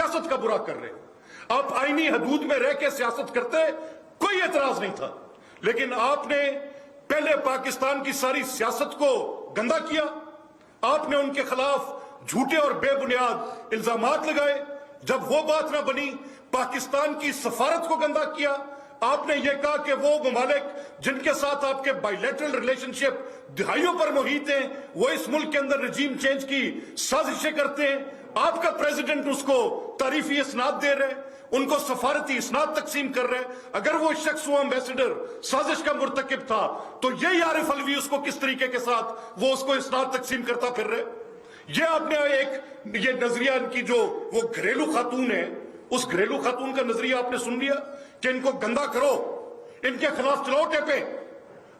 सियासत का बुरा कर रहे हैं। आप आईनी हदूद में रह के सियासत करते, कोई एतराज नहीं था, लेकिन आपने पहले पाकिस्तान की सारी सियासत को गंदा किया। आपने उनके खिलाफ झूठे और बेबुनियाद इल्जामात लगाए। जब वो बात ना बनी, पाकिस्तान की सफारत को गंदा किया। आपने ये कहा कि वो ममालिक जिनके साथ आपके बायलैटरल रिलेशनशिप दिहाइयों पर मुहित हैं, वो इस मुल्क के अंदर रजीम चेंज की साजिशें करते हैं। आपका प्रेसिडेंट उसको तारीफी इसनाद दे रहे, उनको सफारती इसनाद तकसीम कर रहे। अगर वो शख्स, वो एम्बेसडर साजिश का मुर्तकिब था, तो ये आरिफ अलवी उसको किस तरीके के साथ वो उसको इसनाद तकसीम करता फिर रहे। ये आपने ये नजरिया इनकी जो वो घरेलू खातून है, उस घरेलू खातून का नजरिया आपने सुन लिया कि इनको गंदा करो, इनके खिलाफ चलाओ टेपे,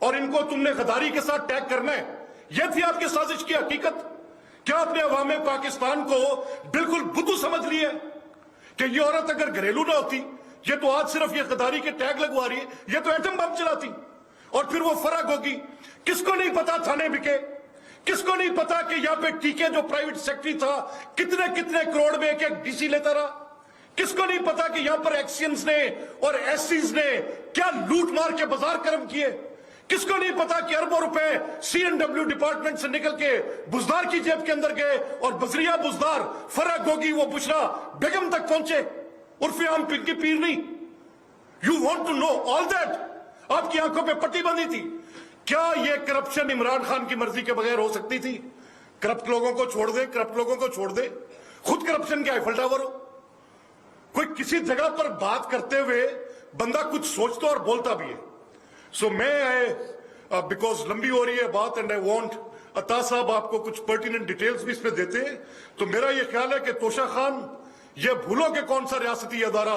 और इनको तुमने गद्दारी के साथ टैग करना है। यह थी आपकी साजिश की हकीकत। क्या आपने अवाम पाकिस्तान को बिल्कुल बुद्धू समझ लिया कि ये औरत अगर घरेलू ना होती, ये तो आज सिर्फ ये गद्दारी के टैग लगवा रही है, ये तो एटम बम चलाती, और फिर वो फराग होगी। किसको नहीं पता थाने बिके, किसको नहीं पता कि यहाँ पे टीके जो प्राइवेट सेक्रेटरी था कितने कितने करोड़ में एक एक डीसी लेता रहा। किसको नहीं पता कि यहां पर एक्सियंस ने और एससीज ने क्या लूट मार के बाजार कर्म किए। किसको नहीं पता कि अरबों रुपए CNW डिपार्टमेंट से निकल के बुजदार की जेब के अंदर गए, और बजरिया बुजदार फराग होगी वो बुशरा बेगम तक पहुंचे, उर्फे आम Pinky Peerni. You want to know all that. आपकी आंखों पे पट्टी बंधी थी। क्या ये करप्शन इमरान खान की मर्जी के बगैर हो सकती थी? करप्ट लोगों को छोड़ दे, करप्ट लोगों को छोड़ दे, खुद करप्शन के आईफल टावर हो। कोई किसी जगह पर बात करते हुए बंदा कुछ सोचता और बोलता भी है। सो मैं बिकॉज लंबी हो रही है बात, एंड आई वांट अता साहब आपको कुछ पर्टिनेंट डिटेल्स भी इस पे देते हैं। तो मेरा ये ख्याल है कि तोशा खान, ये भूलो कि कौन सा रियासती अदारा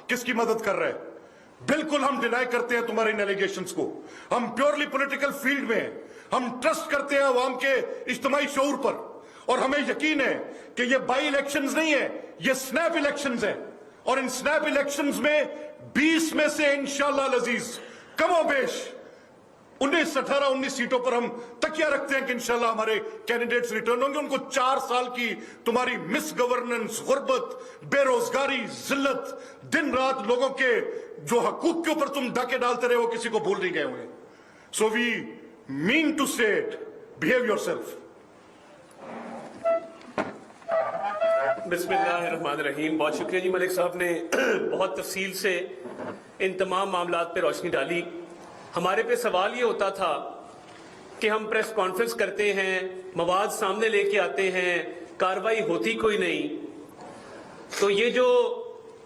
किसकी मदद कर रहा है। बिल्कुल हम डिनाई करते हैं तुम्हारे इन एलिगेशंस को। हम प्योरली पॉलिटिकल फील्ड में हैं। हम ट्रस्ट करते हैं अवाम के इज्तिमाई शऊर पर, और हमें यकीन है कि ये बाई इलेक्शंस नहीं है, ये स्नैप इलेक्शंस हैं, और इन स्नैप इलेक्शंस में 20 में से इंशाअल्लाह लजीज कमोबेश 19 सीटों पर हम तकिया रखते हैं कि इंशाअल्लाह हमारे कैंडिडेट्स रिटर्न होंगे। उनको 4 साल की तुम्हारी मिस गवर्नेंस, गुर्बत, बेरोजगारी, जिल्लत, दिन रात लोगों के जो हकूक के ऊपर तुम डाके डालते रहे हो, किसी को भूल नहीं गए हुए। सो वी मीन टू से इट, बिहेव योरसेल्फ। बिस्मिल्लाहिर्रहमानिर्रहीम। बहुत शुक्रिया जी, मलिक साहब ने बहुत तफसील से इन तमाम मामलात पे रोशनी डाली। हमारे पे सवाल ये होता था कि हम प्रेस कॉन्फ्रेंस करते हैं, मवाद सामने लेके आते हैं, कार्रवाई होती कोई नहीं। तो ये जो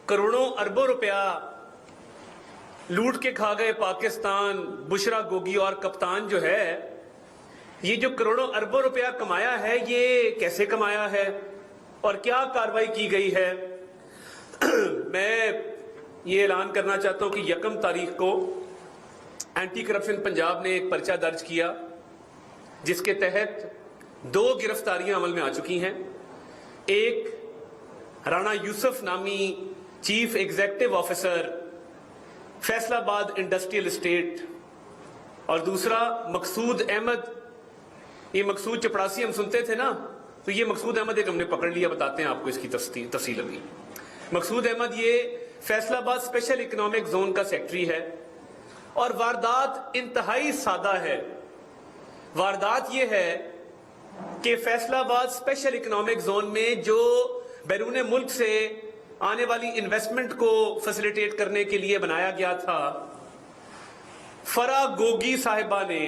करोड़ों अरबों रुपया लूट के खा गए पाकिस्तान, बुशरा गोगी और कप्तान जो है, ये जो करोड़ों अरबों रुपया कमाया है, ये कैसे कमाया है और क्या कार्रवाई की गई है। मैं ये ऐलान करना चाहता हूं कि 1 तारीख को एंटी करप्शन पंजाब ने एक पर्चा दर्ज किया, जिसके तहत 2 गिरफ्तारियां अमल में आ चुकी हैं। एक राणा यूसुफ नामी chief executive officer Faisalabad industrial estate, और दूसरा मकसूद अहमद। ये मकसूद चपड़ासी हम सुनते थे ना, तो ये मकसूद अहमद एक हमने पकड़ लिया। बताते हैं आपको इसकी तफसील अभी। मकसूद अहमद ये फैसलाबाद स्पेशल इकोनॉमिक जोन का सेक्रेटरी है, और वारदात इंतहाई सादा है। वारदात ये है कि फैसलाबाद स्पेशल इकोनॉमिक जोन में जो बैरून मुल्क से आने वाली इन्वेस्टमेंट को फैसिलिटेट करने के लिए बनाया गया था, फरा गोगी साहिबा ने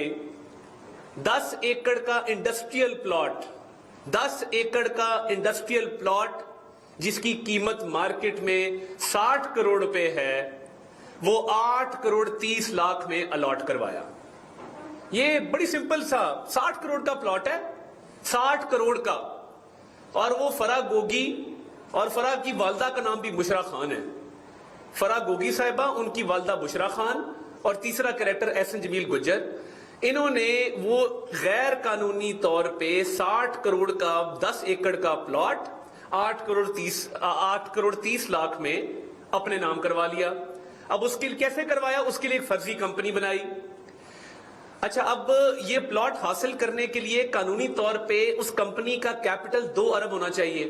10 एकड़ का इंडस्ट्रियल प्लॉट, 10 एकड़ का इंडस्ट्रियल प्लॉट जिसकी कीमत मार्केट में 60 करोड़ रुपए है, वो 8 करोड़ 30 लाख में अलॉट करवाया। ये बड़ी सिंपल सा 60 करोड़ का प्लॉट है, 60 करोड़ का। और वो फरा गोगी, और फरा की वालदा का नाम भी बुशरा खान है। फरा गोगी साहिबा, उनकी वालदा बुशरा खान, और तीसरा कैरेक्टर एहसन जमील गुज्जर। इन्होंने वो गैर कानूनी तौर पे 60 करोड़ का 10 एकड़ का प्लॉट 8 करोड़ 30 लाख में अपने नाम करवा लिया। अब उसके लिए कैसे करवाया? उसके लिए एक फर्जी कंपनी बनाई। अच्छा, अब ये प्लॉट हासिल करने के लिए कानूनी तौर पे उस कंपनी का कैपिटल 2 अरब होना चाहिए,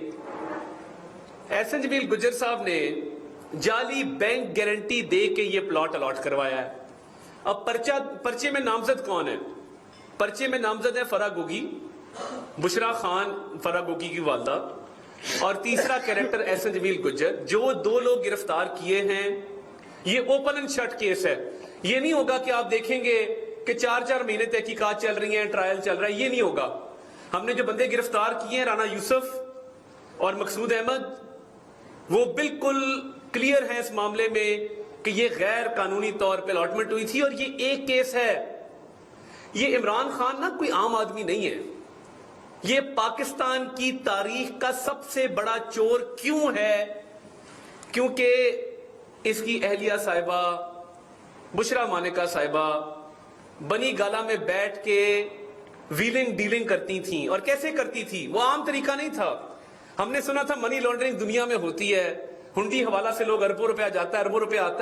एहसन जमील गुज्जर साहब ने जाली बैंक गारंटी दे के ये प्लॉट अलॉट करवाया है। अब पर्चे में नामजद कौन है? पर्चे में नामजद है फरा गोगी, बुशरा खान फरा गोगी की वालदा, और तीसरा कैरेक्टर एहसन जमील गुज्जर। जो दो लोग गिरफ्तार किए हैं, ये ओपन एंड शट केस है। ये नहीं होगा कि आप देखेंगे कि 4-4 महीने तहकीकात चल रही हैं, ट्रायल चल रहा है, ये नहीं होगा। हमने जो बंदे गिरफ्तार किए हैं, राना यूसुफ और मकसूद अहमद, वो बिल्कुल क्लियर है इस मामले में कि ये गैर कानूनी तौर पे अलॉटमेंट हुई थी। और ये एक केस है। ये इमरान खान ना कोई आम आदमी नहीं है। ये पाकिस्तान की तारीख का सबसे बड़ा चोर क्यों है? क्योंकि इसकी अहलिया साहिबा बुशरा मानिका साहिबा बनी गाला में बैठ के व्हीलिंग डीलिंग करती थी। और कैसे करती थी? वो आम तरीका नहीं था। हमने सुना था मनी लॉन्ड्रिंग दुनिया में होती है, हुंडी हवाला से लोग अरबों रुपया जाता है, अरबों रुपया आता है।